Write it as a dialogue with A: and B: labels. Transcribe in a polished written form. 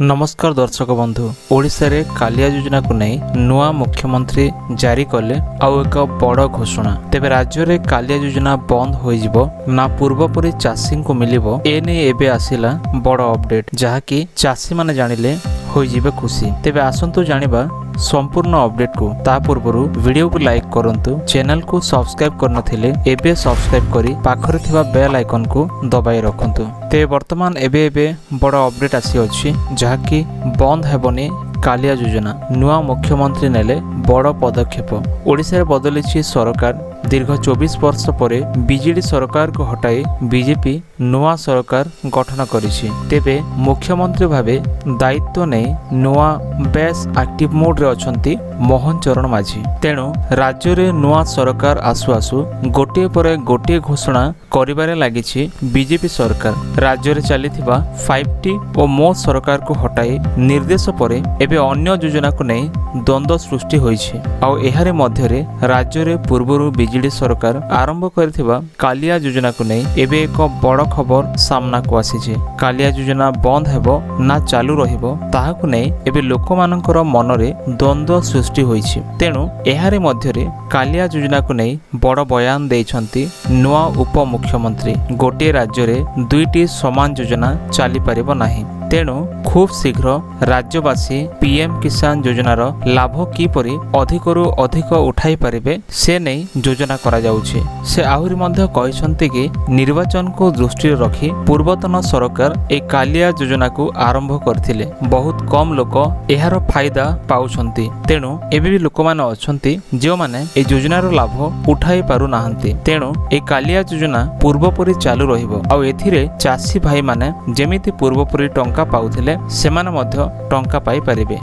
A: नमस्कार दर्शक बंधु ओडिशा रे कालिया योजना को नहीं नुआ मुख्यमंत्री जारी कले आउ एक बड़ घोषणा। तेबे राज्य रे कालिया योजना बंद होई जिवो ना पूर्वपरि चाषी को मिलिबो एने एबे आसिला बड़ अपडेट जहाँकि चाषी माने जानिले होई जिवे खुशी। तेबे आसंतु जानिबा संपूर्ण अपडेट को ता पूर्व वीडियो को लाइक करंतु, चैनल को सब्सक्राइब करनथिले एबे सब्सक्राइब करी पाखरे थिबा बेल आइकन को दबाई रखंतु। ते वर्तमान एबे बड़ अपडेट आसी अछि जहाँकि बंद हेबनी कालिया योजना। नुआ मुख्यमंत्री नेले बड़ पदक्षेप। ओडिशा रे बदलिछि सरकार। दीर्घ 24 वर्ष परे बीजेडी सरकार को हटाई बीजेपी नुआ सरकार गठन करिछि। तेबे मुख्यमंत्री भावे दायित्व नै नुआ बेस एक्टिव मोड रे अछंती मोहन चरण माझी। तेणु राज्य रे नुआ सरकार आसु आसु गोटे परे गोटे घोषणा करिबारे लागिछि बीजेपी सरकार। राज्य रे चलिथिबा 5T ओ मो सरकार को हटाई निर्देश परे एबे अन्य योजना को नै द्वंद्व सृष्टि होइछि। आउ एहारे मध्य रे राज्य रे पूर्वरु बीजेडी सरकार आरंभ करथिबा कालिया योजना को नै एबे एक बड़ खबर सामना को आसीछि। कालिया योजना बंद हेबो ना चालू रहिबो ताहाकु नै एबे लोकमानकर मनरे द्वंद्व सृष्टि होइछि। तेणु एहारे मध्य रे कालिया योजना को नै बड़ बयान दैछंती नुआ उप मुख्यमंत्री। गोटे राज्य रे दुईटी समान योजना चाली परिबो नाही। तेणु खूब शीघ्र राज्यवासी पीएम किसान योजनार लाभ किपरि अधिकरु अधिक उठाई पारिबे से नै योजना करा जाउछि। से आहुरी मध्य कहिसंती कि निर्वाचन को दृष्टि रखी पूर्वतन सरकार ए कालिया योजना को आरंभ करथिले। बहुत कम लोक एहार फायदा पाउछंती। तेणु एबे भी लोक माने अछंती जे माने ए योजनार लाभ उठाई पारु नाहंती। तेणु ए कालिया योजना पूर्वपरि चालू रहिबो। आ एथिरे चाषी भाई माने जेमिति पूर्वपरि टंका पाउथिले सेमाने मध्य टंका पाई पारिबे।